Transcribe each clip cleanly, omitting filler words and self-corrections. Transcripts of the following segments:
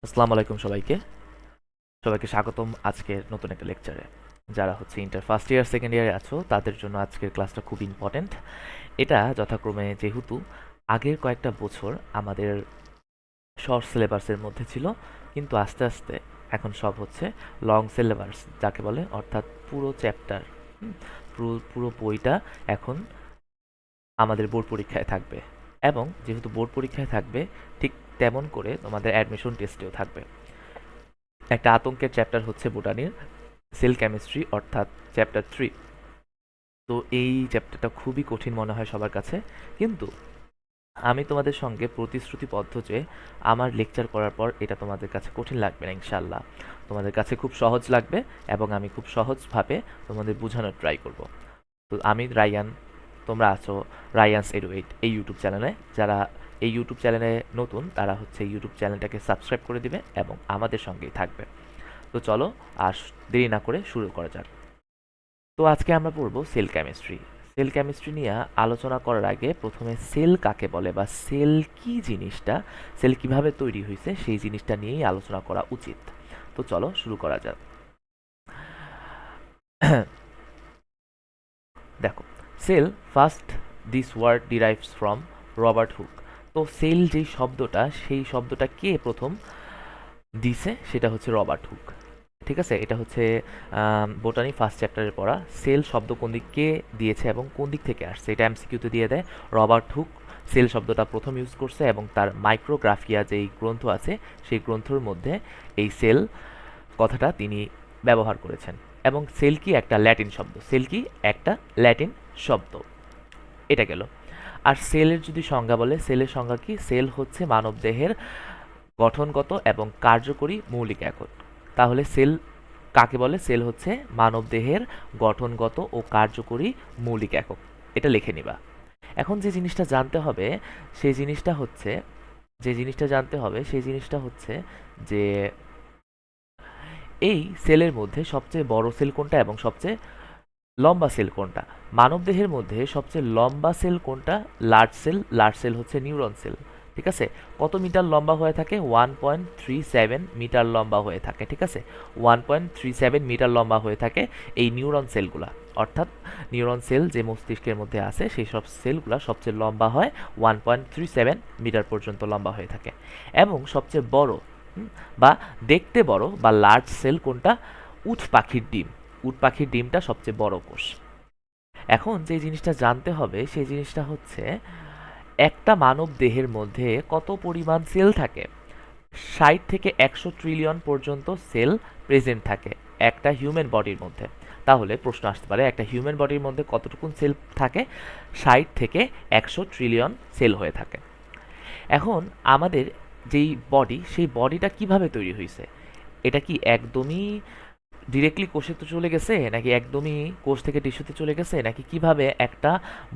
আসসালামু আলাইকুম সবাইকে। সবাইকে স্বাগতম আজকের নতুন একটা লেকচারে। যারা ইন্টার ফার্স্ট ইয়ার সেকেন্ড ইয়ারে আছো তাদের জন্য আজকের ক্লাসটা খুব ইম্পর্ট্যান্ট। এটা যথাক্রমে যেহেতু আগের কয়েকটা বছর আমাদের শর্ট সিলেবাসের মধ্যে ছিল, কিন্তু আস্তে আস্তে এখন সব লং সিলেবাস যাকে বলে, অর্থাৎ পুরো চ্যাপ্টার, পুরো পুরো বইটা এখন আমাদের বোর্ড পরীক্ষায় থাকবে। এবং যেহেতু বোর্ড পরীক্ষায় থাকবে, ঠিক তেমন করে তোমাদের অ্যাডমিশন টেস্টেও থাকবে। একটা আতঙ্কের চ্যাপ্টার হচ্ছে বোটানির সেল কেমিস্ট্রি, অর্থাৎ চ্যাপ্টার 3। তো এই চ্যাপ্টারটা খুবই কঠিন মনে হয় সবার কাছে, কিন্তু আমি তোমাদের সঙ্গে প্রতিশ্রুতিবদ্ধ যে আমার লেকচার করার পর এটা তোমাদের কাছে কঠিন লাগবে না ইনশাল্লাহ। তোমাদের কাছে খুব সহজ লাগবে এবং আমি খুব সহজভাবে তোমাদের বোঝানোর ট্রাই করব। তো আমি রায়ান, তোমরা আছো রায়ানস এডুকেট এই ইউটিউব চ্যানেলে। যারা এই ইউটিউব চ্যানেলে নতুন তারা ইউটিউব চ্যানেলটাকে সাবস্ক্রাইব করে দিবে এবং আমাদের সঙ্গেই থাকবে। তো চলো আর দেরি না করে শুরু করা যাক। তো আজকে আমরা পড়ব সেল কেমিস্ট্রি। সেল কেমিস্ট্রি নিয়ে আলোচনা করার আগে প্রথমে সেল কাকে বলে বা সেল কি জিনিসটা, সেল কিভাবে তৈরি হয়েছে সেই জিনিসটা নিয়েই আলোচনা করা উচিত। তো চলো শুরু করা যাক। দেখো, cell first this word derives from Robert Hooke. তো সেল যেই শব্দটা, সেই শব্দটা কে প্রথম দিছে সেটা রবার্ট হুক। ঠিক আছে, এটা বোটানি ফার্স্ট চ্যাপ্টারে পড়া। সেল শব্দ কোন দিক কে দিয়েছে এবং কোন দিক থেকে আসছে এটা এমসিকিউতে দিয়ে দেয়। রবার্ট হুক সেল শব্দটা প্রথম ইউজ করছে এবং তার মাইক্রোগ্রাফিয়া যেই গ্রন্থ আছে সেই গ্রন্থের মধ্যে এই সেল কথাটা তিনি ব্যবহার করেছেন। এবং সেল কি একটা ল্যাটিন শব্দ, সেল কি একটা ল্যাটিন শব্দ, এটা গেল। আর সেলের যদি সংজ্ঞা বলে, সেলের সংজ্ঞা কি? সেল হচ্ছে মানবদেহের গঠনগত এবং কার্যকরী মৌলিক একক। তাহলে সেল কাকে বলে? সেল হচ্ছে মানবদেহের গঠনগত ও কার্যকরী মৌলিক একক। এটা লিখে নিবা। এখন যে জিনিসটা জানতে হবে সেই জিনিসটা হচ্ছে যে এই সেলের মধ্যে সবচেয়ে বড় সেল কোনটা এবং সবচেয়ে লম্বা সেল কোনটা। মানবদেহের মধ্যে সবচেয়ে লম্বা সেল কোনটা? লার্জ সেল হচ্ছে নিউরন সেল। ঠিক আছে, কত মিটার লম্বা হয়ে থাকে? 1.37 মিটার লম্বা হয়ে থাকে। ঠিক আছে, 1.37 মিটার লম্বা হয়ে থাকে এই নিউরন সেলগুলা। অর্থাৎ নিউরন সেল যে মস্তিষ্কের মধ্যে আছে সেই সব সেলগুলা সবচেয়ে লম্বা হয় 1.37 মিটার পর্যন্ত লম্বা হয়ে থাকে। এবং সবচেয়ে বড় বা দেখতে বড় বা লার্জ সেল কোনটা? উট পাখির ডিম। উট পাখির ডিমটা সবচেয়ে বড় কোষ। এখন যে জিনিসটা জানতে হবে সেই জিনিসটা হচ্ছে একটা মানব দেহের মধ্যে কত পরিমাণ সেল থাকে। 60 থেকে 100 ট্রিলিয়ন পর্যন্ত সেল প্রেজেন্ট থাকে একটা হিউম্যান বডির মধ্যে। তাহলে প্রশ্ন আসতে পারে একটা হিউম্যান বডির মধ্যে কতটুকুন সেল থাকে? 60 থেকে 100 ট্রিলিয়ন সেল হয়ে থাকে। এখন আমাদের যেই বডি, সেই বডিটা কিভাবে তৈরি হয়েছে? এটা কি একদমই ডিরেক্টলি কোষে চলে গেছে, নাকি একদমই কোষ থেকে টিস্যুতে চলে গেছে, নাকি কিভাবে একটা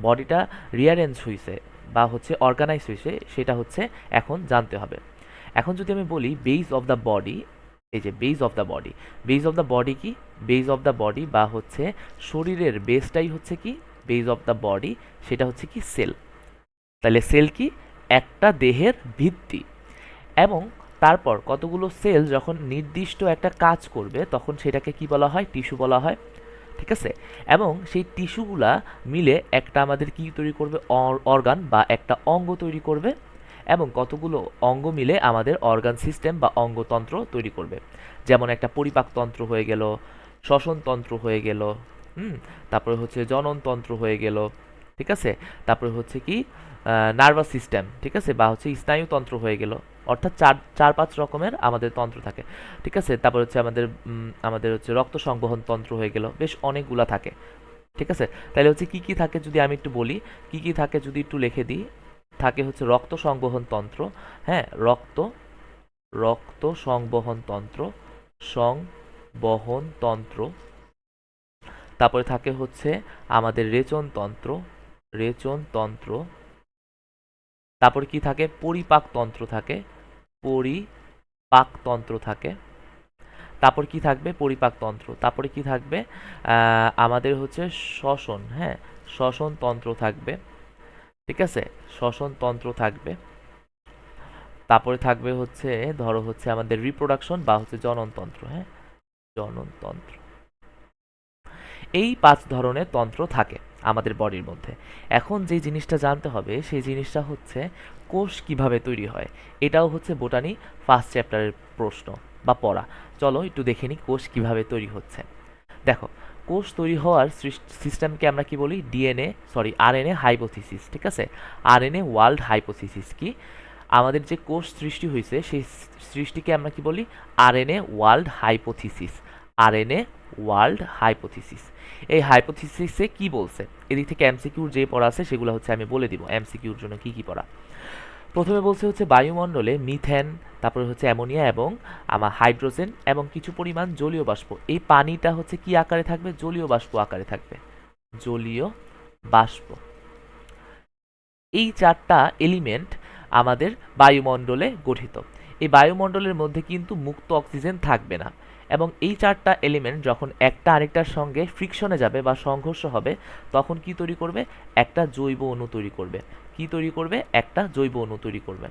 বডিটা রিয়ারেঞ্জ হয়েছে বা অর্গানাইজ হয়েছে, সেটা এখন জানতে হবে। এখন যদি আমি বলি বেজ অফ দ্য বডি, এই যে base of the body, base of the body কি? বেজ অফ দ্য বডি বা শরীরের বেসটাই কি? বেজ অফ দ্য বডি সেটা কি? সেল। তাহলে সেল কি? একটা দেহের ভিত্তি। এবং তারপর কতগুলো সেল যখন নির্দিষ্ট একটা কাজ করবে তখন সেটাকে কি বলা হয়? টিস্যু বলা হয়। ঠিক আছে, এবং সেই টিস্যুগুলা মিলে একটা আমাদের কি তৈরি করবে? অর্গান বা একটা অঙ্গ তৈরি করবে। এবং কতগুলো অঙ্গ মিলে আমাদের অর্গান সিস্টেম বা অঙ্গতন্ত্র তৈরি করবে। যেমন একটা পরিপাকতন্ত্র হয়ে গেল, শ্বসনতন্ত্র হয়ে গেল, হুম, তারপরে জননতন্ত্র হয়ে গেল। ঠিক আছে, তারপরে কি নার্ভাস সিস্টেম, ঠিক আছে, বা স্নায়ুতন্ত্র হয়ে গেল। অর্থাৎ চার চার পাঁচ রকমের আমাদের তন্ত্র থাকে। ঠিক আছে, তারপর আমাদের রক্ত সংবহন তন্ত্র হয়ে গেল, বেশ অনেকগুলা থাকে। ঠিক আছে, তাহলে কি কি থাকে যদি আমি একটু বলি, কি কি থাকে যদি একটু লিখে দিই। থাকে রক্ত সংবহন তন্ত্র, হ্যাঁ, রক্ত সংবহন তন্ত্র, সংবহন তন্ত্র। তারপরে থাকে আমাদের রেচনতন্ত্র, রেচনতন্ত্র। তারপরে কি থাকে? পরিপাকতন্ত্র থাকে, পরিপাকতন্ত্র থাকে। তারপর কি থাকবে? পরিপাকতন্ত্র। তারপরে কি থাকবে? আমাদের শ্বসন, হ্যাঁ, শ্বসনতন্ত্র থাকবে। ঠিক আছে, শ্বসনতন্ত্র থাকবে। তারপরে থাকবে হচ্ছে ধরো হচ্ছে আমাদের রিপ্রোডাকশন বা হচ্ছে জননতন্ত্র। হ্যাঁ, জননতন্ত্র। এই ৫ ধরনের তন্ত্র থাকে আমাদের বডির মধ্যে। এখন যে জিনিসটা জানতে হবে সেই জিনিসটা হচ্ছে কোষ কিভাবে তৈরি হয়। এটাও হচ্ছে বোটানি ফার্স্ট চ্যাপ্টারের প্রশ্ন বা পড়া। চলো একটু দেখে নিই কোষ কিভাবে তৈরি হচ্ছে। দেখো, কোষ তৈরি হওয়ার সিস্টেমকে আমরা কি বলি? RNA hypothesis. ঠিক আছে, আরএনএ ওয়ার্ল্ড হাইপোথিসিস কি? আমাদের যে কোষ সৃষ্টি হয়েছে সেই সৃষ্টিকে আমরা কি বলি? RNA world hypothesis. RNA world hypothesis. এই হাইপোথিসিসে কি বলছে? এদিক থেকে এমসিকিউর যে পড়া আছে সেগুলো হচ্ছে আমি বলে দিব এমসিকিউর জন্য কি কি পড়া। প্রথমে বলছে হচ্ছে বায়ুমণ্ডলে মিথেন, তারপরে হচ্ছে অ্যামোনিয়া এবং আমার হাইড্রোজেন এবং কিছু পরিমাণ জলীয় বাষ্প। এই পানিটা হচ্ছে কি আকারে থাকবে? জলীয় বাষ্প আকারে থাকবে। জলীয় বাষ্প। এই ৪টা এলিমেন্ট আমাদের বায়ুমণ্ডলে গঠিত। এই বায়ুমণ্ডলের মধ্যে কিন্তু মুক্ত অক্সিজেন থাকবে না, এবং এই ৪টা এলিমেন্ট যখন একটা আরেকটার সঙ্গে ফ্রিকশনে যাবে বা সংঘর্ষ হবে তখন কি তৈরি করবে? একটা জৈব অণু তৈরি করবে। কি তৈরি করবে? একটা জৈব অণু তৈরি করবে।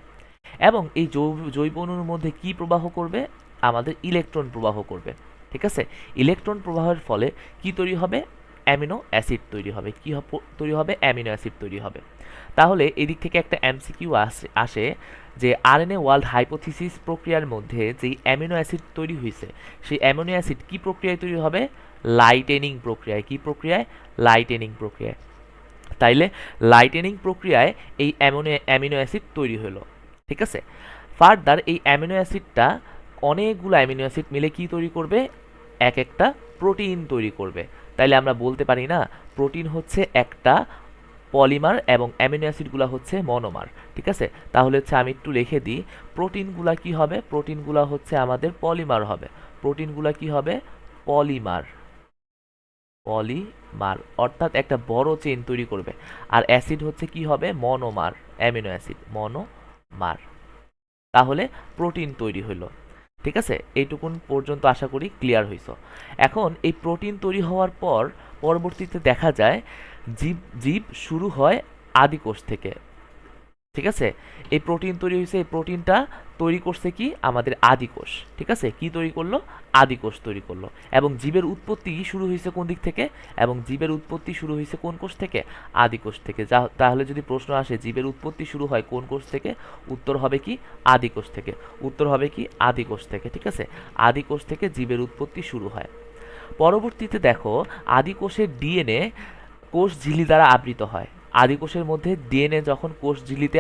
এবং এই জৈব অণুর মধ্যে কি প্রবাহ করবে? আমাদের ইলেকট্রন প্রবাহ করবে। ঠিক আছে, ইলেকট্রন প্রবাহের ফলে কি তৈরি হবে? অ্যামিনো অ্যাসিড তৈরি হবে। কি তৈরি হবে? অ্যামিনো অ্যাসিড তৈরি হবে। তাহলে এদিক থেকে একটা এমসিকিউ আসে যে আরএনএ ওয়ার্ল্ড হাইপোথিসিস প্রক্রিয়ার মধ্যে যেই অ্যামিনো অ্যাসিড তৈরি হয়েছে সেই অ্যামিনো অ্যাসিড কি প্রক্রিয়ায় তৈরি হবে? লাইটেনিং প্রক্রিয়ায়। কি প্রক্রিয়ায়? লাইটেনিং প্রক্রিয়ায়। তাইলে লাইটেনিং প্রক্রিয়ায় এই অ্যামিনো অ্যাসিড তৈরি হলো। ঠিক আছে, ফার্দার এই অ্যামিনো অ্যাসিডটা অনেকগুলো অ্যামিনো অ্যাসিড মিলে কি তৈরি করবে? এক একটা প্রোটিন তৈরি করবে। তাইলে আমরা বলতে পারি না প্রোটিন হচ্ছে একটা পলিমার এবং অ্যামিনো অ্যাসিডগুলো হচ্ছে মনোমার। ঠিক আছে, তাহলে হচ্ছে আমি একটু লিখে দিই, প্রোটিনগুলা কি হবে? প্রোটিনগুলা হচ্ছে আমাদের পলিমার হবে। প্রোটিনগুলা কি হবে? পলিমার। পলিমার অর্থাৎ একটা বড় চেইন তৈরি করবে। আর অ্যাসিড হচ্ছে কি হবে? মনোমার। Amino acid monomer. তাহলে প্রোটিন তৈরি হলো। ঠিক আছে, এইটুকুন পর্যন্ত আশা করি ক্লিয়ার হইছো। এখন এই প্রোটিন তৈরি হওয়ার পর পরবর্তীতে দেখা যায় জীব জীব শুরু হয় আদিকোষ থেকে। ঠিক আছে, এই প্রোটিন তৈরি হয়েছে, এই প্রোটিনটা তৈরি করছে কি? আমাদের আদিকোষ। ঠিক আছে, কি তৈরি করলো? আদিকোষ তৈরি করলো। এবং জীবের উৎপত্তি শুরু হয়েছে কোন দিক থেকে? এবং জীবের উৎপত্তি শুরু হয়েছে কোন কোষ থেকে? আদিকোষ থেকে। তাহলে যদি প্রশ্ন আসে জীবের উৎপত্তি শুরু হয় কোন কোষ থেকে? উত্তর হবে কি? আদিকোষ থেকে। উত্তর হবে কি? আদিকোষ থেকে। ঠিক আছে, আদিকোষ থেকে জীবের উৎপত্তি শুরু হয়। পরবর্তীতে দেখো, আদিকোষের ডিএনএ কোষ ঝিল্লি দ্বারা আবৃত হয়। আদিকোষের মধ্যে ডিএনএ যখন কোষ ঝিল্লিতে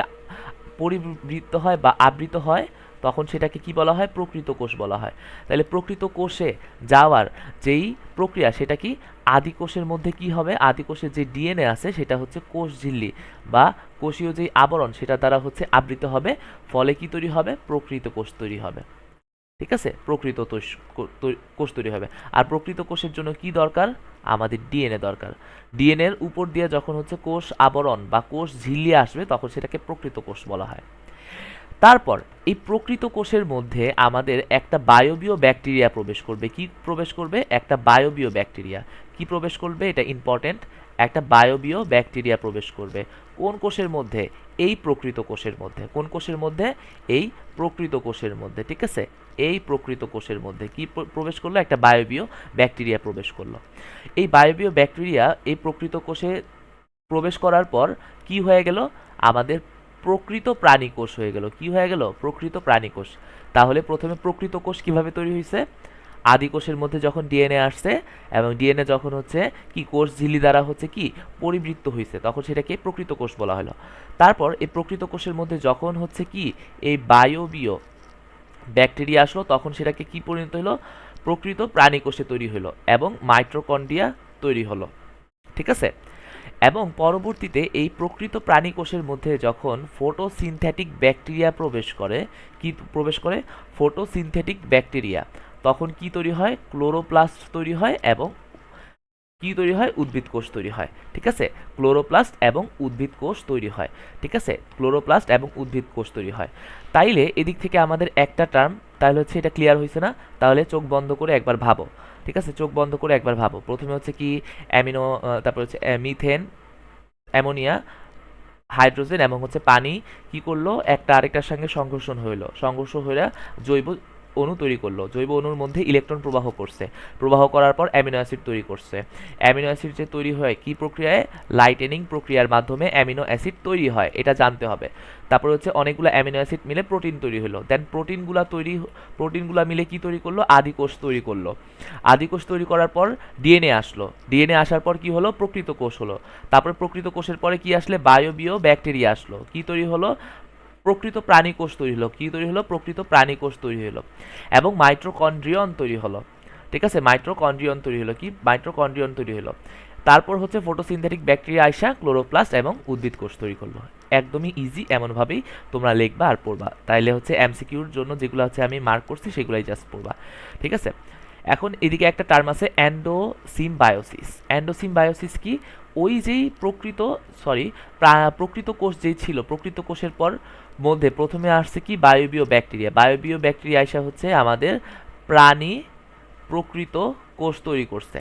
পরিবৃত্ত হয় বা আবৃত হয় তখন সেটাকে কি বলা হয়? প্রকৃত কোষ বলা হয়। তাহলে প্রকৃত কোষে যাওয়ার যেই প্রক্রিয়া সেটা কি? আদিকোষের মধ্যে কি হবে? আদিকোষের যে ডিএনএ আছে সেটা হচ্ছে কোষ ঝিল্লি বা কোষীয় যেই আবরণ সেটা দ্বারা হচ্ছে আবৃত হবে। ফলে কি তৈরি হবে? প্রকৃত কোষ তৈরি হবে। ঠিক আছে, প্রকৃত কোষ তৈরি হবে। আর প্রকৃত কোষের জন্য কি দরকার? আমাদের ডিএনএ দরকার। ডিএনএর উপর দিয়ে যখন হচ্ছে কোষ আবরণ বা কোষ ঝিল্লি আসবে তখন সেটাকে প্রকৃত কোষ বলা হয়। তারপর এই প্রকৃত কোষের মধ্যে আমাদের একটা বায়বীয় ব্যাকটেরিয়া প্রবেশ করবে। কি প্রবেশ করবে? একটা বায়বীয় ব্যাকটেরিয়া। কি প্রবেশ করবে? এটা ইম্পর্টেন্ট। একটা বায়বীয় ব্যাকটেরিয়া প্রবেশ করবে কোন কোষের মধ্যে? এই প্রকৃত কোষের মধ্যে। কোন কোষের মধ্যে? এই প্রকৃত কোষের মধ্যে। ঠিক আছে, এই প্রকৃত কোষের মধ্যে কি প্রবেশ করলো? একটা বায়বীয় ব্যাকটেরিয়া প্রবেশ করলো। এই বায়বীয় ব্যাকটেরিয়া এই প্রকৃত কোষে প্রবেশ করার পর কি হয়ে গেল? আমাদের প্রকৃত প্রাণীকোষ হয়ে গেল। কি হয়ে গেল? প্রকৃত প্রাণীকোষ। তাহলে প্রথমে প্রকৃত কোষ কিভাবে তৈরি হয়েছে? আদি কোষের মধ্যে যখন ডিএনএ আসছে এবং ডিএনএ যখন হচ্ছে কি কোষ ঝিল্লি দ্বারা হচ্ছে কি পরিবৃত্ত হয়েছে তখন সেটাকে প্রকৃত কোষ বলা হলো। তারপর এই প্রকৃত কোষের মধ্যে যখন হচ্ছে কি এই বায়বীয় ব্যাকটেরিয়া আসলো তখন সেটাকে কি পরিণত হলো? প্রকৃত প্রাণীকোষে তৈরি হলো এবং মাইটোকন্ড্রিয়া তৈরি হলো। ঠিক আছে, এবং পরবর্তীতে এই প্রকৃত প্রাণীকোষের মধ্যে যখন ফটোসিনথেটিক ব্যাকটেরিয়া প্রবেশ করে, কি প্রবেশ করে? ফটোসিনথেটিক ব্যাকটেরিয়া, তখন কি তৈরি হয়? ক্লোরোপ্লাস্ট তৈরি হয় এবং কি তৈরি হয়? উদ্ভিদ কোষ তৈরি হয়। ঠিক আছে, ক্লোরোপ্লাস্ট এবং উদ্ভিদ কোষ তৈরি হয়। ঠিক আছে, ক্লোরোপ্লাস্ট এবং উদ্ভিদ কোষ তৈরি হয়। তাইলে এদিক থেকে আমাদের একটা টার্ম, তাহলে হচ্ছে এটা ক্লিয়ার হয়েছে না? তাহলে চোখ বন্ধ করে একবার ভাবো। ঠিক আছে, চোখ বন্ধ করে একবার ভাবো। প্রথমে হচ্ছে কি অ্যামিনো, তারপর হচ্ছে মিথেন, অ্যামোনিয়া, হাইড্রোজেন এবং হচ্ছে পানি কি করলো, একটা আরেকটার সঙ্গে সংঘর্ষণ হইলো, সংঘর্ষ হইয়া জৈব অণু তৈরি করলো, জৈব অণুর মধ্যে ইলেকট্রন প্রবাহ করছে, প্রবাহ করার পর অ্যামিনো অ্যাসিড তৈরি করছে। অ্যামিনো অ্যাসিড যে তৈরি হয় কি প্রক্রিয়ায়, লাইটেনিং প্রক্রিয়ার মাধ্যমে অ্যামিনো অ্যাসিড তৈরি হয়, এটা জানতে হবে। তারপর হচ্ছে অনেকগুলো অ্যামিনো অ্যাসিড মিলে প্রোটিন তৈরি হলো, দেন প্রোটিনগুলা মিলে কি তৈরি করলো, আদিকোষ তৈরি করলো। আদিকোষ তৈরি করার পর ডিএনএ আসলো, ডিএনএ আসার পর কি হলো, প্রকৃত কোষ হলো। তারপরে প্রকৃত কোষের পরে কি আসলে, বায়োবিও ব্যাকটেরিয়া আসলো, কি তৈরি হলো, প্রকৃত প্রাণীকোষ তৈরি হলো, কি তৈরি হলো, প্রকৃত প্রাণীকোষ তৈরি হলো, এবং মাইটোকন্ড্রিয়ন তৈরি হলো। ঠিক আছে, মাইটোকন্ড্রিয়ন তৈরি হলো, কি মাইটোকন্ড্রিয়ন তৈরি হলো। তারপর হচ্ছে ফটোসিনথেটিক ব্যাকটেরিয়া আইসা ক্লোরোপ্লাস্ট এবং উদ্ভিদ কোষ তৈরি করলো। একদমই ইজি, এমনভাবেই তোমরা লিখবা আর পড়বা, তাইলে হচ্ছে এমসিকিউর জন্য যেগুলো হচ্ছে আমি মার্ক করছি সেগুলাই জাস্ট পড়বা। ঠিক আছে, এখন এদিকে একটা টার্ম আছে অ্যান্ডোসিমবায়োসিস। অ্যান্ডোসিমবায়োসিস কি, ওই যেই প্রকৃত কোষ যেই ছিল, প্রকৃত কোষের পর মধ্যে প্রথমে আসছে কি, বায়বীয় ব্যাকটেরিয়া। বায়বীয় ব্যাকটেরিয়া আসা হচ্ছে আমাদের প্রাণী প্রকৃত কোষ তৈরি করছে।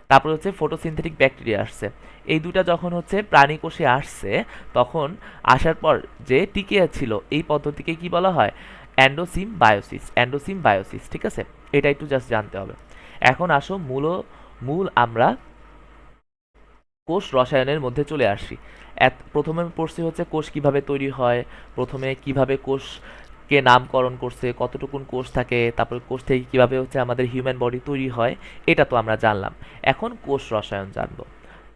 তারপর হচ্ছে ফটোসিনথেটিক ব্যাকটেরিয়া আসছে। এই দুটা যখন হচ্ছে প্রাণী কোষে আসছে, তখন আসার পর যে টিকে ছিল, এই পদ্ধতিকে কি বলা হয়, অ্যান্ডোসিমবায়োসিস। ঠিক আছে, এটা একটু জাস্ট জানতে হবে। এখন আসো মূল আমরা কোষ রসায়নের মধ্যে চলে আসি। প্রথমে পড়ছি হচ্ছে কোষ কিভাবে তৈরি হয়, প্রথমে কিভাবে কোষকে নামকরণ করছে, কতটুকুন কোষ থাকে, তারপরে কোষ থেকে কিভাবে হচ্ছে আমাদের হিউম্যান বডি তৈরি হয়, এটা তো আমরা জানলাম। এখন কোষ রসায়ন জানবো।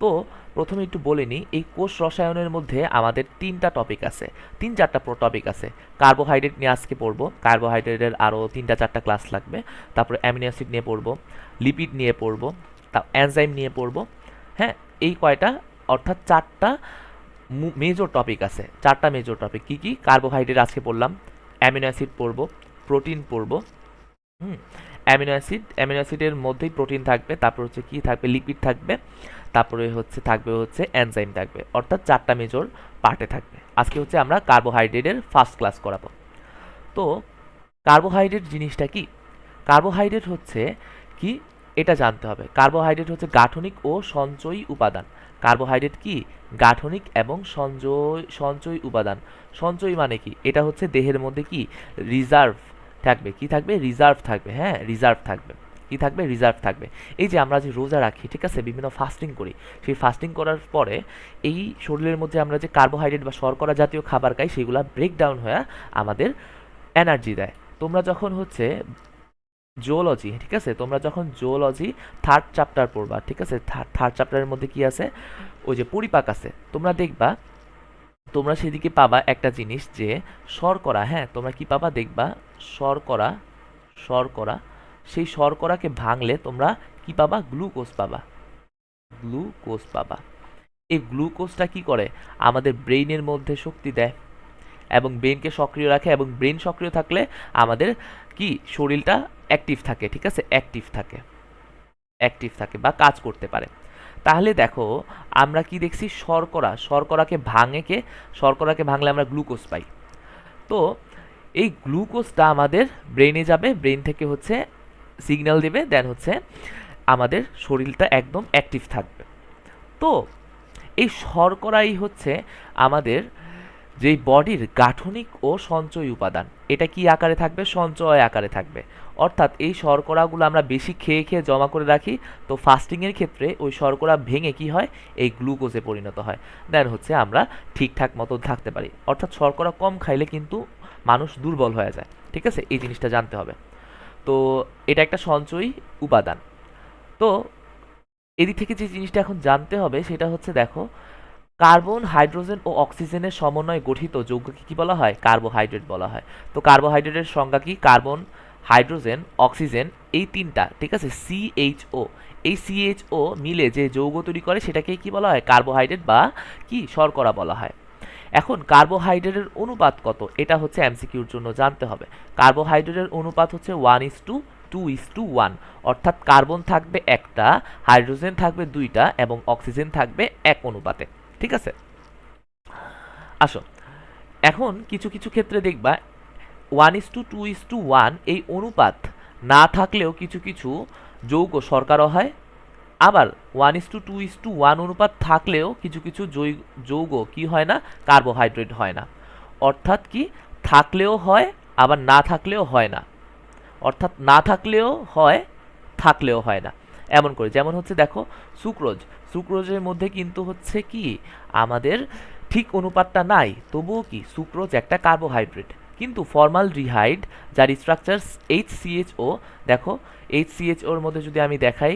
তো প্রথমে একটু বলে নিই, এই কোষ রসায়নের মধ্যে আমাদের তিনটা টপিক আছে, তিন চারটা টপিক আছে। কার্বোহাইড্রেট নিয়ে আজকে পড়বো, কার্বোহাইড্রেটের আরও তিনটা চারটা ক্লাস লাগবে। তারপরে অ্যামিনো অ্যাসিড নিয়ে পড়বো, লিপিড নিয়ে পড়বো, এনজাইম নিয়ে পড়বো। হ্যাঁ, এই কয়টা, অর্থাৎ চারটা মেজর টপিক আছে, চারটা মেজর টপিক। কি কি, কার্বোহাইড্রেট আজকে পড়লাম, অ্যামিনো অ্যাসিড পড়বো, প্রোটিন পড়বো। হুম, অ্যামিনো অ্যাসিডের মধ্যেই প্রোটিন থাকবে, তারপর হচ্ছে কি থাকবে, লিপিড থাকবে, তারপরে থাকবে এনজাইম থাকবে, অর্থাৎ চারটা মেজর পার্টে থাকবে। আজকে হচ্ছে আমরা কার্বোহাইড্রেটের ফার্স্ট ক্লাস করাবো। তো কার্বোহাইড্রেট জিনিসটা কি, কার্বোহাইড্রেট হচ্ছে কি, এটা জানতে হবে। কার্বোহাইড্রেট হচ্ছে গাঠনিক ও সঞ্চয়ী উপাদান। কার্বোহাইড্রেট কি, গাঠনিক এবং সঞ্চয়ী উপাদান। সঞ্চয়ী মানে কি, এটা হচ্ছে দেহের মধ্যে কি, রিজার্ভ থাকবে, কি থাকবে, রিজার্ভ থাকবে। হ্যাঁ, রিজার্ভ থাকবে, কি থাকবে, রিজার্ভ থাকবে। এই যে আমরা যে রোজা রাখি, ঠিক আছে, বিভিন্ন ফাস্টিং করি, সেই ফাস্টিং করার পরে এই শরীরের মধ্যে আমরা যে কার্বোহাইড্রেট বা শর্করা জাতীয় খাবার খাই, সেগুলো ব্রেকডাউন হয়ে আমাদের এনার্জি দেয়। তোমরা যখন জুওলজি, ঠিক আছে, তোমরা যখন জুওলজি থার্ড চ্যাপ্টার পড়বা, ঠিক আছে, থার্ড চ্যাপ্টারের মধ্যে কি আছে, ওই যে পরিপাক আছে, তোমরা দেখবা, তোমরা সেদিকে পাবা একটা জিনিস যে শর্করা। হ্যাঁ, তোমরা কি পাবা, দেখবা শর্করা, শর্করা, সেই শর্করাকে ভাঙলে তোমরা কি পাবা, গ্লুকোজ পাবা, গ্লুকোজ পাবা। এই গ্লুকোজটা কি করে, আমাদের ব্রেইনের মধ্যে শক্তি দেয় এবং ব্রেনকে সক্রিয় রাখে, এবং ব্রেন সক্রিয় থাকলে আমাদের কি, শরীরটা অ্যাক্টিভ থাকে। ঠিক আছে, অ্যাক্টিভ থাকে বা কাজ করতে পারে। তাহলে দেখো, আমরা কি দেখছি, শর্করাকে শর্করাকে ভাঙলে আমরা গ্লুকোজ পাই। তো এই গ্লুকোজটা আমাদের ব্রেইনে যাবে, ব্রেইন থেকে সিগন্যাল দেবে, দেন আমাদের শরীরটা একদম অ্যাক্টিভ থাকবে। তো এই শর্করাই আমাদের যেই বডির গাঠনিক ও সঞ্চয় উপাদান। এটা কি আকারে থাকবে, সঞ্চয় আকারে থাকবে। অর্থাৎ এই শর্করাগুলো আমরা বেশি খেয়ে খেয়ে জমা করে রাখি, তো ফাস্টিংয়ের ক্ষেত্রে ওই শর্করা ভেঙে কি হয়, এই গ্লুকোজে পরিণত হয়, দেন আমরা ঠিকঠাক মতো থাকতে পারি। অর্থাৎ শর্করা কম খাইলে কিন্তু মানুষ দুর্বল হয়ে যায়। ঠিক আছে, এই জিনিসটা জানতে হবে। তো এটা একটা সঞ্চয়ী উপাদান। তো এদিক থেকে যে জিনিসটা এখন জানতে হবে সেটা দেখো, কার্বন, হাইড্রোজেন ও অক্সিজেনের সমন্বয়ে গঠিত যৌগকে কি বলা হয়, কার্বোহাইড্রেট বলা হয়। তো কার্বোহাইড্রেটের সংজ্ঞা কি, কার্বন, হাইড্রোজেন, অক্সিজেন, এই তিনটা, ঠিক আছে, সিএইচও, এই সিএইচও মিলে যে যৌগ তৈরি করে সেটাকে কি বলা হয়, কার্বোহাইড্রেট বা কি, শর্করা বলা হয়। এখন কার্বোহাইড্রেটের অনুপাত কত, এটা এমসিকিউর জন্য জানতে হবে। কার্বোহাইড্রেটের অনুপাত 1:2:1, অর্থাৎ কার্বন থাকবে একটা, হাইড্রোজেন থাকবে দুইটা, এবং অক্সিজেন থাকবে এক অনুপাতে। ঠিক আছে, আসো এখন কিছু কিছু ক্ষেত্রে দেখবা 1:2:1 এই অনুপাত না থাকলেও কিছু কিছু যৌগ শর্করা হয়, আবার 1:2:1 অনুপাত থাকলেও কিছু কিছু যৌগ কি হয় না, কার্বোহাইড্রেট হয় না। অর্থাৎ কি, থাকলেও হয় আবার না থাকলেও হয় না, অর্থাৎ না থাকলেও হয়, থাকলেও হয় না। এমন করে, যেমন হচ্ছে দেখো সুক্রোজ, সুক্রোজের মধ্যে কিন্তু হচ্ছে কি আমাদের ঠিক অনুপাতটা নাই, তবুও কি সুক্রোজ একটা কার্বোহাইড্রেট। কিন্তু ফর্মালডিহাইড যার স্ট্রাকচার HCHO, দেখো HCHO এর মধ্যে যদি আমি দেখাই,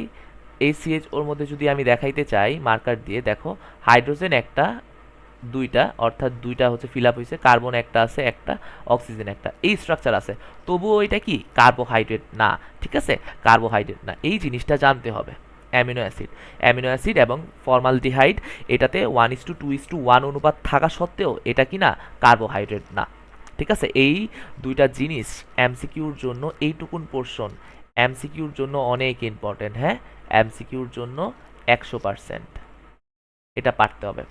HCHO এর মধ্যে যদি আমি দেখাইতে চাই মার্কার দিয়ে, দেখো হাইড্রোজেন একটা, দুইটা, অর্থাৎ দুইটা হচ্ছে ফিল আপ হয়েছে, কার্বন একটা আছে, একটা অক্সিজেন একটা, এই স্ট্রাকচার আছে, তবুও এটা কি কার্বোহাইড্রেট না। ঠিক আছে, কার্বোহাইড্রেট না, এই জিনিসটা জানতে হবে। অ্যামিনো অ্যাসিড, অ্যামিনো অ্যাসিড এবং ফর্মালডিহাইড এটাতে 1:2:1 অনুপাত থাকা সত্ত্বেও এটা কি না, কার্বোহাইড্রেট না। ঠিক আছে, এই দুইটা জিনিস এমসিকিউর জন্য, এইটুকুন পোর্শন এমসিকিউর জন্য অনেক ইম্পর্টেন্ট। হ্যাঁ, এমসিকিউর জন্য 100% এটা পারতে হবে।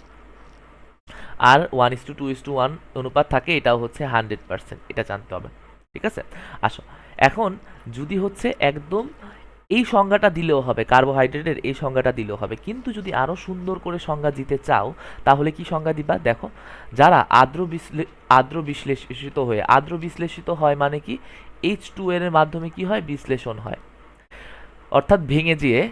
আর 1:2:1 অনুপাত থাকে, এটাও হচ্ছে 100%, এটা জানতে হবে। ঠিক আছে, আসো এখন যদি হচ্ছে একদম এই সংজ্ঞাটা দিলেও হবে, কার্বোহাইড্রেটের এই সংজ্ঞাটা দিলেও হবে, কিন্তু যদি আরো সুন্দর করে সংজ্ঞা দিতে চাও তাহলে কি সংজ্ঞা দিবা, দেখো যারা আদ্র বিশ্লেষিত হয় মানে কি, H2N এর মাধ্যমে কি হয়, বিশ্লেষণ হয়, অর্থাৎ ভেঙে যেয়ে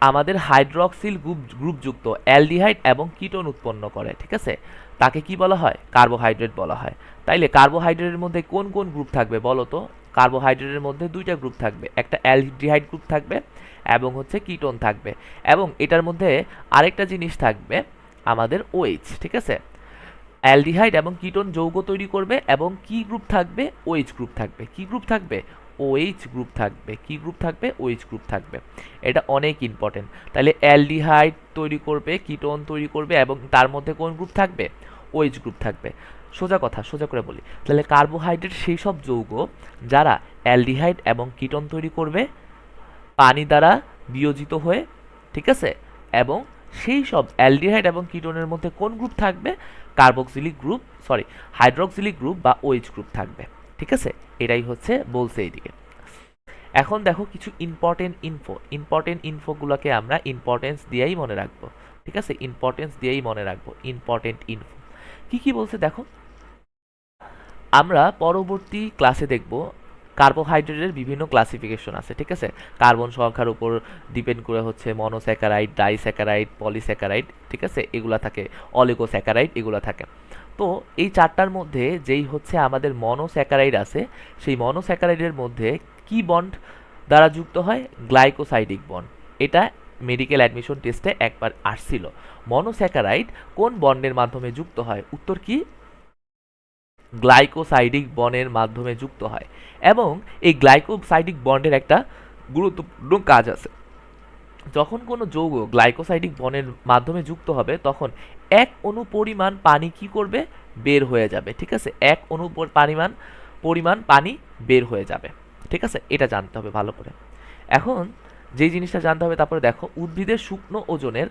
আমাদের হাইড্রক্সিল গ্রুপযুক্ত অ্যালডিহাইড এবং কিটোন উৎপন্ন করে। ঠিক আছে, তাকে কি বলা হয়, কার্বোহাইড্রেট বলা হয়। তাইলে কার্বোহাইড্রেটের মধ্যে কোন কোন গ্রুপ থাকবে বলো তো? কার্বোহাইড্রেটের মধ্যে দুইটা গ্রুপ থাকবে, একটা অ্যালডিহাইড গ্রুপ থাকবে এবং হচ্ছে কিটোন থাকবে, এবং এটার মধ্যে আরেকটা জিনিস থাকবে আমাদের OH। ঠিক আছে, অ্যালডিহাইড এবং কিটোন যৌগ তৈরি করবে এবং কি গ্রুপ থাকবে, OH গ্রুপ থাকবে। কি গ্রুপ থাকবে, OH গ্রুপ থাকবে। কি গ্রুপ থাকবে, OH গ্রুপ থাকবে। এটা অনেক ইম্পর্টেন্ট। তাহলে অ্যালডিহাইড তৈরি করবে, কিটোন তৈরি করবে এবং তার মধ্যে কোন গ্রুপ থাকবে, OH গ্রুপ থাকবে। সোজা কথা, সোজা করে বলি, তাহলে কার্বোহাইড্রেট সেই সব যৌগ যারা অ্যালডিহাইড এবং কিটোন তৈরি করবে পানি দ্বারা বিয়োজিত হয়ে। ঠিক আছে, এবং সেই সব অ্যালডিহাইড এবং কিটোনের মধ্যে কোন গ্রুপ থাকবে, কার্বক্সিলিক গ্রুপ, সরি হাইড্রক্সিলিক গ্রুপ বা OH গ্রুপ থাকবে। ঠিক আছে, এটাই হচ্ছে বলছে এইদিকে। এখন দেখো কিছু ইম্পর্টেন্ট ইনফোগুলোকে আমরা ইম্পর্টেন্স দিয়েই মনে রাখবো। ঠিক আছে, ইম্পর্টেন্স দিয়েই মনে রাখবো ইম্পর্টেন্ট ইনফো। কি কি বলছে দেখো, আমরা পরবর্তী ক্লাসে দেখব কার্বোহাইড্রেটের বিভিন্ন ক্লাসিফিকেশন আছে। ঠিক আছে, কার্বন সংখ্যার উপর ডিপেন্ড করে হচ্ছে মনোস্যাকারাইড, ডাইস্যাকারাইড, পলিস্যাকারাইড। ঠিক আছে, এগুলা থাকে, অলিগোস্যাকারাইড এগুলা থাকে। তো এই চারটার মধ্যে যেই হচ্ছে আমাদের মনোস্যাকারাইড আছে, সেই মনোস্যাকারাইডের মধ্যে কি বন্ড দ্বারা যুক্ত হয়, গ্লাইকোসাইডিক বন্ড। এটা মেডিকেল অ্যাডমিশন টেস্টে একবার আসছিল। মনোস্যাকারাইড কোন বন্ডের মাধ্যমে যুক্ত হয়, উত্তর কি, গ্লাইকোসাইডিক বন্ডের মাধ্যমে যুক্ত হয়। এবং এই গ্লাইকোসাইডিক বন্ডের একটা গুরুত্বপূর্ণ কাজ আছে। যখন কোনো যৌগ গ্লাইকোসাইডিক বন্ডের মাধ্যমে যুক্ত হবে তখন এক অণু পরিমাণ পানি কি করবে, বের হয়ে যাবে। ঠিক আছে, এক অণু পরিমাণ পানি বের হয়ে যাবে। ঠিক আছে, এটা জানতে হবে ভালো করে। এখন যেই জিনিসটা জানতে হবে, তারপরে দেখো উদ্ভিদের শুকনো ওজনের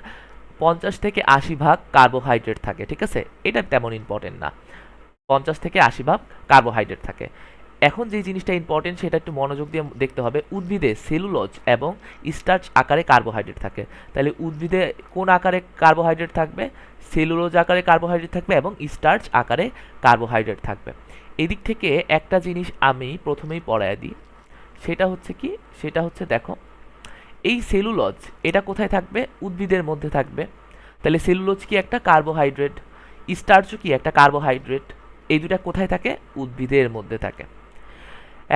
50 থেকে 80 ভাগ কার্বোহাইড্রেট থাকে। ঠিক আছে, এটা তেমন ইম্পর্টেন্ট না, 50 থেকে 80 ভাগ কার্বোহাইড্রেট থাকে। এখন যে জিনিসটা ইম্পর্টেন্ট সেটা একটু মনোযোগ দিয়ে দেখতে হবে, উদ্ভিদে সেলুলোজ এবং স্টার্চ আকারে কার্বোহাইড্রেট থাকে। তাহলে উদ্ভিদে কোন আকারে কার্বোহাইড্রেট থাকবে, সেলুলোজ আকারে কার্বোহাইড্রেট থাকবে এবং স্টার্চ আকারে কার্বোহাইড্রেট থাকবে। এদিক থেকে একটা জিনিস আমি প্রথমেই পড়ায় দিই, সেটা হচ্ছে কি, সেটা হচ্ছে দেখো এই সেলুলোজ এটা কোথায় থাকবে, উদ্ভিদের মধ্যে থাকবে। তাহলে সেলুলোজ কি একটা কার্বোহাইড্রেট, স্টার্চও কি একটা কার্বোহাইড্রেট, এই দুটা কোথায় থাকে, উদ্ভিদের মধ্যে থাকে।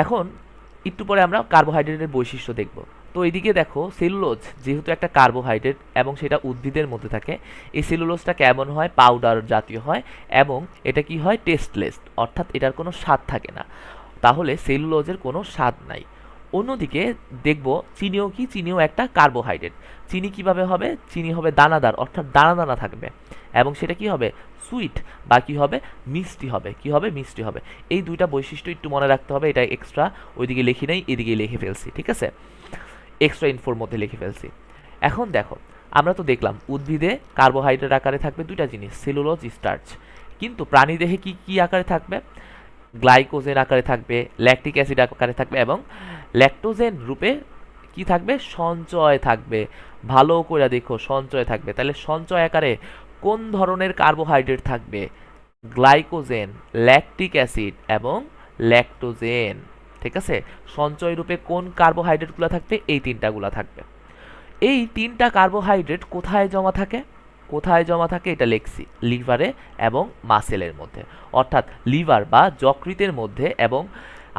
এখন একটু পরে আমরা কার্বোহাইড্রেটের বৈশিষ্ট্য দেখব। তো এইদিকে দেখো সেলুলোজ যেহেতু একটা কার্বোহাইড্রেট এবং সেটা উদ্ভিদের মধ্যে থাকে, এই সেলুলোজটা কেমন হয়, পাউডার জাতীয় হয় এবং এটা কি হয়, টেস্টলেস, অর্থাৎ এটার কোনো স্বাদ থাকে না। তাহলে সেলুলোজের কোনো স্বাদ নাই। অন্যদিকে দেখব চিনিও কি, চিনিও একটা কার্বোহাইড্রেট। চিনি কিভাবে হবে, চিনি হবে দানাদার, অর্থাৎ দানা দানা থাকবে এবং সেটা কি হবে, সুইট বা কি হবে, মিষ্টি হবে। কি হবে, মিষ্টি হবে। এই দুইটা বৈশিষ্ট্য একটু মনে রাখতে হবে, এটা এক্সট্রা ওইদিকে লিখি নাই, এদিকে লিখে ফেলছি। ঠিক আছে, এক্সট্রা ইনফোর মধ্যে লিখে ফেলছি। এখন দেখো আমরা তো দেখলাম উদ্ভিদে কার্বোহাইড্রেট আকারে থাকবে দুইটা জিনিস, সেলুলোজ, স্টার্চ। কিন্তু প্রাণীদেহে কি কি আকারে থাকবে, গ্লাইকোজেন আকারে থাকবে, ল্যাকটিক অ্যাসিড আকারে থাকবে এবং ল্যাকটোজেন রূপে কি থাকবে? সঞ্চয় থাকবে। ভালো করে দেখো, সঞ্চয় থাকবে। তাহলে সঞ্চয় আকারে কোন ধরনের কার্বোহাইড্রেট থাকবে? গ্লাইকোজেন, ল্যাকটিক অ্যাসিড এবং ল্যাকটোজেন। ঠিক আছে, সঞ্চয় রূপে কোন কার্বোহাইড্রেটগুলো থাকবে? এই তিনটাগুলো থাকবে। এই তিনটা কার্বোহাইড্রেট কোথায় জমা থাকে? কোথায় জমা থাকে এটা লিখছি, লিভারে এবং মাসেলের মধ্যে, অর্থাৎ লিভার বা যকৃতের মধ্যে এবং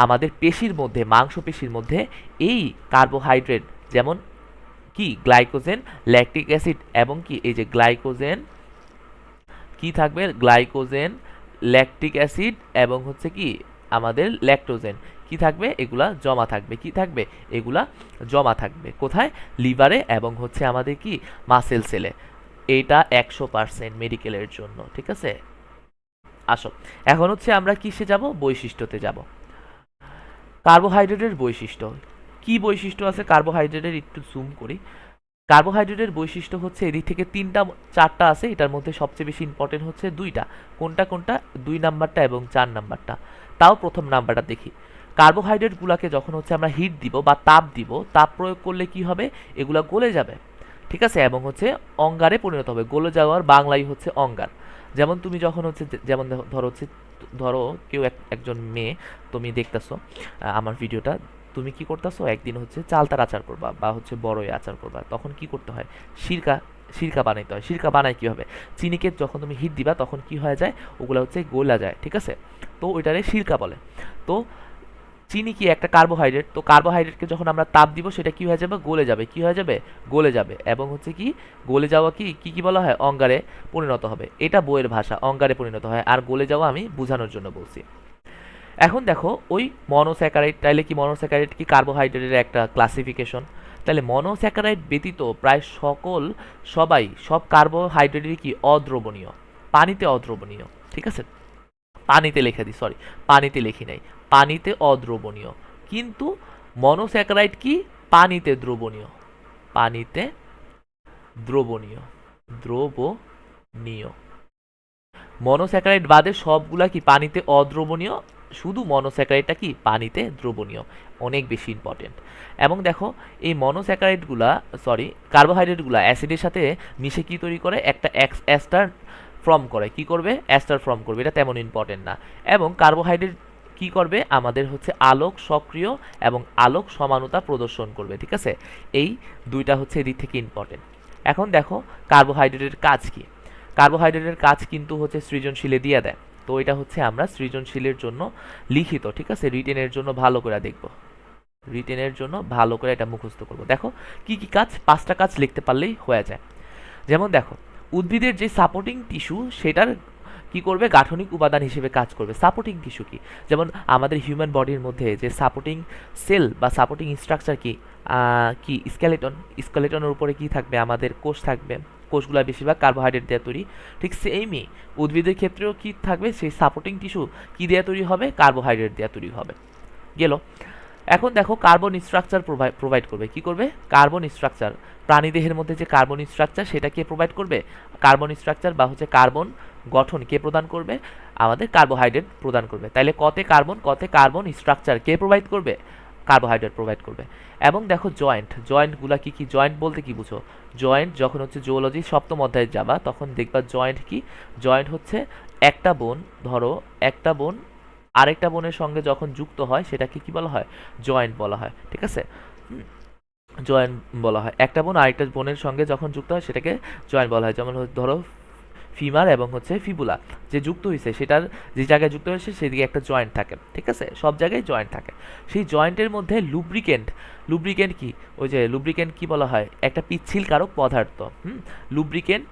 আমাদের পেশির মধ্যে, মাংসপেশির মধ্যে এই কার্বোহাইড্রেট যেমন কি গ্লাইকোজেন, ল্যাকটিক অ্যাসিড এবং কি এই যে গ্লাইকোজেন কি থাকবে? গ্লাইকোজেন, ল্যাকটিক অ্যাসিড এবং হচ্ছে কি আমাদের ল্যাকটোজেন কি থাকবে? এগুলা জমা থাকবে। কি থাকবে? এগুলা জমা থাকবে কোথায়? লিভারে এবং হচ্ছে আমাদের কি মাসেল সেলে। এটা 100% মেডিকেলের জন্য। ঠিক আছে, আসো এখন হচ্ছে আমরা কিসে যাব? বৈশিষ্ট্যতে যাব। কার্বোহাইড্রেটের বৈশিষ্ট্য কি বৈশিষ্ট্য আছে কার্বোহাইড্রেটের, একটু জুম করি। কার্বোহাইড্রেটের বৈশিষ্ট্য হচ্ছে এদিক থেকে তিনটা চারটা আছে, এটার মধ্যে সবচেয়ে বেশি ইম্পর্টেন্ট হচ্ছে দুইটা। কোনটা কোনটা? 2 নাম্বারটা এবং 4 নাম্বারটা। তাও প্রথম নাম্বারটা দেখি। কার্বোহাইড্রেটগুলোকে যখন হচ্ছে আমরা হিট দিব বা তাপ দিব, তাপ প্রয়োগ করলে কি হবে? এগুলা গলে যাবে। ঠিক আছে, এবং হচ্ছে অঙ্গারে পরিণত হবে। গলে যাওয়ার বাংলাই হচ্ছে অঙ্গার। যেমন তুমি যখন হচ্ছে যেমন ধরো কেউ একজন মেয়ে, তুমি দেখতেছো আমার ভিডিওটা, তুমি কি করতেছো? একদিন হচ্ছে চালতার আচার করবা বা হচ্ছে বড়ই আচার করবা, তখন কি করতে হয়? সিরকা, সিরকা বানাইতে হয়। সিরকা বানায় কীভাবে? চিনিকে যখন তুমি হিট দিবা তখন কি হয়ে যায়? ওগুলা হচ্ছে গলা যায়। ঠিক আছে, তো ওইটারে সিরকা বলে। তো চিনি কি একটা কার্বোহাইড্রেট, তো কার্বোহাইড্রেটকে যখন আমরা তাপ দিব সেটা কি হয়ে যাবে? গলে যাবে। কি হয়ে যাবে? গলে যাবে। এবং হচ্ছে কি গলে যাওয়া কি কি কি বলা হয়? অঙ্গারে পরিণত হবে। এটা বইয়ের ভাষা, অঙ্গারে পরিণত হয়। আর গলে যাওয়া আমি বোঝানোর জন্য বলছি। এখন দেখো ওই মনোস্যাকারাইড, তাইলে কি মনোস্যাকারাইড কি কার্বোহাইড্রেটের একটা ক্লাসিফিকেশন? তাহলে মনোস্যাকারাইড ব্যতীত প্রায় সব কার্বোহাইড্রেটই কি অদ্রবণীয়, পানিতে অদ্রবণীয়। ঠিক আছে, পানিতে লিখে দিই, সরি পানিতে লিখি নাই, পানিতে অদ্রবণীয়। কিন্তু মনোস্যাকারাইড কি পানিতে দ্রবণীয়, পানিতে দ্রবণীয়, দ্রবণীয়। মনোস্যাকারাইড বাদে সবগুলা কি পানিতে অদ্রবণীয়, শুধু মনোস্যাকারাইডটা কি পানিতে দ্রবণীয়। অনেক বেশি ইম্পর্টেন্ট। এবং দেখো এই মনোস্যাকারাইডগুলা, সরি কার্বোহাইড্রেটগুলা অ্যাসিডের সাথে মিশে কি তৈরি করে? একটা অ্যাস্টার ফর্ম করে। কি করবে? অ্যাস্টার ফর্ম করবে। এটা তেমন ইম্পর্টেন্ট না। এবং কার্বোহাইড্রেট কি করবে? আমাদের হচ্ছে আলোক সক্রিয় এবং আলোক সমানতা প্রদর্শন করবে। ঠিক আছে, এই দুইটা হচ্ছে এদিক থেকে ইম্পর্টেন্ট। এখন দেখো কার্বোহাইড্রেটের কাজ কি। কার্বোহাইড্রেটের কাজ কিন্তু হচ্ছে সৃজনশীলে দিয়ে দেয়। তো এটা হচ্ছে আমরা সৃজনশীলের জন্য লিখিত, ঠিক আছে, রিটেনের জন্য ভালো করে দেখব, রিটেনের জন্য ভালো করে এটা মুখস্থ করব। দেখো কি কি কাজ, 5টা কাজ লিখতে পারলেই হয়ে যায়। যেমন দেখো উদ্ভিদের যে সাপোর্টিং টিস্যু সেটার কি করবে? গাঠনিক উপাদান হিসেবে কাজ করবে। সাপোর্টিং টিস্যু কি? যেমন আমাদের হিউম্যান বডির মধ্যে যে সাপোর্টিং সেল বা সাপোর্টিং স্ট্রাকচার কি কি স্কেলেটন, স্কেলেটনের উপরে কি থাকবে? আমাদের কোষ থাকবে। কোষগুলো বেশিরভাগ কার্বোহাইড্রেট দিয়ে তৈরি। ঠিক সেমই উদ্ভিদের ক্ষেত্রেও কি থাকবে? সেই সাপোর্টিং টিস্যু কি দিয়ে তৈরি হবে? কার্বোহাইড্রেট দিয়ে তৈরি হবে। গেল। এখন দেখো কার্বন স্ট্রাকচার প্রোভাইড করবে। কি করবে? Carbon structure. প্রাণীদেহের মধ্যে যে কার্বন স্ট্রাকচার সেটা কে প্রোভাইড করবে? কার্বন স্ট্রাকচার বা হচ্ছে কার্বন গঠন কে প্রদান করবে? আমাদের কার্বোহাইড্রেট প্রদান করবে। তাইলে কতে কার্বন স্ট্রাকচার কে প্রোভাইড করবে? কার্বোহাইড্রেট প্রোভাইড করবে। এবং দেখো জয়েন্টগুলা কি কি? জয়েন্ট বলতে কি বুঝো? জয়েন্ট যখন হচ্ছে জুওলজি 7ম অধ্যায়ে যাবা তখন দেখবা জয়েন্ট কি। জয়েন্ট হচ্ছে একটা বোন, ধরো একটা বোন আরেকটা বোনের সঙ্গে যখন যুক্ত হয় সেটাকে কি বলা হয়? জয়েন্ট বলা হয়। ঠিক আছে, জয়েন্ট বলা হয়। একটা বোন আরেকটা বোনের সঙ্গে যখন যুক্ত হয় সেটাকে জয়েন্ট বলা হয়। যেমন ধরো ফিমার এবং হচ্ছে ফিবুলা যে যুক্ত হয়েছে, সেটার যে জায়গায় যুক্ত হয়েছে সেদিকে একটা জয়েন্ট থাকে। ঠিক আছে, সব জায়গায় জয়েন্ট থাকে। সেই জয়েন্টের মধ্যে লুব্রিকেন্ট কি? ওই যে লুব্রিকেন্ট কি বলা হয়? একটা পিচ্ছিলকারক পদার্থ। লুব্রিকেন্ট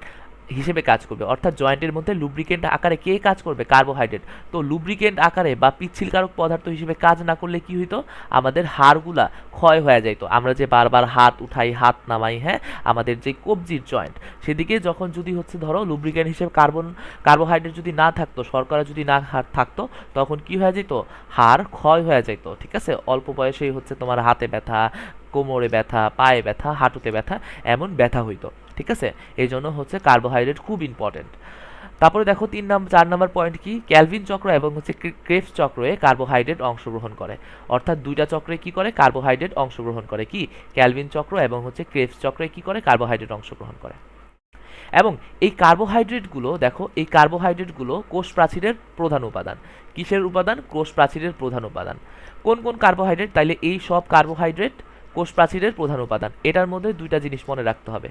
হিসেবে কাজ করবে। অর্থাৎ জয়েন্টের মধ্যে লুব্রিকেন্ট আকারে কে কাজ করবে? কার্বোহাইড্রেট। তো লুব্রিকেন্ট আকারে বা পিচ্ছিলকারক পদার্থ হিসেবে কাজ না করলে কি হইতো? আমাদের হাড়গুলা ক্ষয় হয়ে যাইতো। আমরা যে বারবার হাত উঠাই, হাত নামাই, হ্যাঁ, আমাদের যে কবজির জয়েন্ট সেদিকে যখন যদি হচ্ছে ধরো লুব্রিকেন্ট হিসেবে কার্বোহাইড্রেট যদি না থাকতো, শর্করা যদি না থাকতো, তখন কি হয়ে যেত? হাড় ক্ষয় হয়ে যেত। ঠিক আছে, অল্প বয়সেই হচ্ছে তোমার হাতে ব্যথা, কোমরে ব্যথা, পায়ে ব্যথা, হাঁটুতে ব্যথা, এমন ব্যথা হইতো। ঠিক আছে, এই জন্য হচ্ছে কার্বোহাইড্রেট খুব ইম্পর্টেন্ট। তারপরে দেখো 4 নাম্বার পয়েন্ট কি, ক্যালভিন চক্র এবং হচ্ছে ক্রেবস চক্রে কার্বোহাইড্রেট অংশগ্রহণ করে। অর্থাৎ দুইটা চক্রে কি করে, কার্বোহাইড্রেট অংশগ্রহণ করে। কি, ক্যালভিন চক্র এবং হচ্ছে ক্রেবস চক্রে কি করে, কার্বোহাইড্রেট অংশগ্রহণ করে। এবং এই কার্বোহাইড্রেটগুলো দেখো, এই কার্বোহাইড্রেটগুলো কোষ প্রাচীরের প্রধান উপাদান। কিসের উপাদান? কোষ প্রাচীরের প্রধান উপাদান। কোন কোন কার্বোহাইড্রেট? তাইলে এই সব কার্বোহাইড্রেট কোষ প্রাচীরের প্রধান উপাদান। এটার মধ্যে দুইটা জিনিস মনে রাখতে হবে।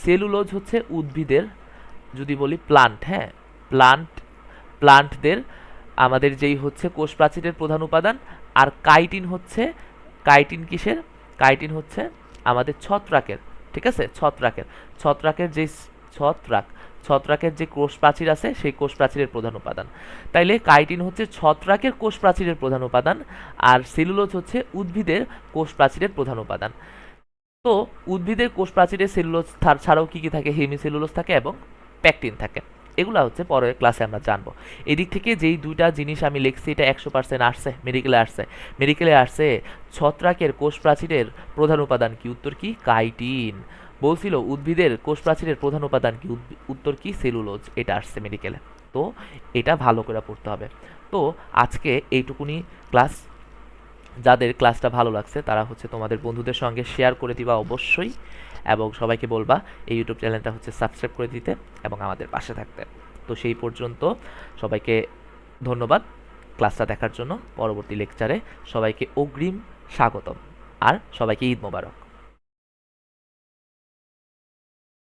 সেলুলোজ হচ্ছে উদ্ভিদের, যদি বলি প্লান্ট, হ্যাঁ প্লান্টদের আমাদের যেই হচ্ছে কোষ প্রাচীরের প্রধান উপাদান। আর কাইটিন হচ্ছে, কাইটিন কিসের? কাইটিন হচ্ছে আমাদের ছত্রাকের, ঠিক আছে, ছত্রাকের যে ছত্রাকের যে কোষ প্রাচীর আছে সেই কোষ প্রাচীরের প্রধান উপাদান। তাইলে কাইটিন হচ্ছে ছত্রাকের কোষ প্রাচীরের প্রধান উপাদান, আর সেলুলোজ হচ্ছে উদ্ভিদের কোষ প্রাচীরের প্রধান উপাদান। তো উদ্ভিদের কোষ প্রাচীরে সেলুলোজ ছাড়াও কি কি থাকে? হেমিসেলুলোজ থাকে এবং প্যাকটিন থাকে। এগুলা হচ্ছে পরের ক্লাসে আমরা জানবো। এদিক থেকে যেই দুইটা জিনিস আমি লিখছি এটা 100% আসছে, মেডিকেলে আসছে ছত্রাকের কোষ প্রাচীরের প্রধান উপাদান কি? উত্তর কি? কাইটিন। বলছিল উদ্ভিদের কোষ প্রাচীরের প্রধান উপাদান কি? উত্তর কি? সেলুলোজ। এটা আসছে মেডিকেলে। তো এটা ভালো করে পড়তে হবে। তো আজকে এইটুকুনি ক্লাস। যাদের ক্লাসটা ভালো লাগছে তারা হচ্ছে তোমাদের বন্ধুদের সঙ্গে শেয়ার করে দিবা অবশ্যই, এবং সবাইকে বলবা এই ইউটিউব চ্যানেলটা হচ্ছে সাবস্ক্রাইব করে দিতে এবং আমাদের পাশে থাকতে। তো সেই পর্যন্ত সবাইকে ধন্যবাদ ক্লাসটা দেখার জন্য। পরবর্তী লেকচারে সবাইকে অগ্রিম স্বাগতম, আর সবাইকে ঈদ মোবারক।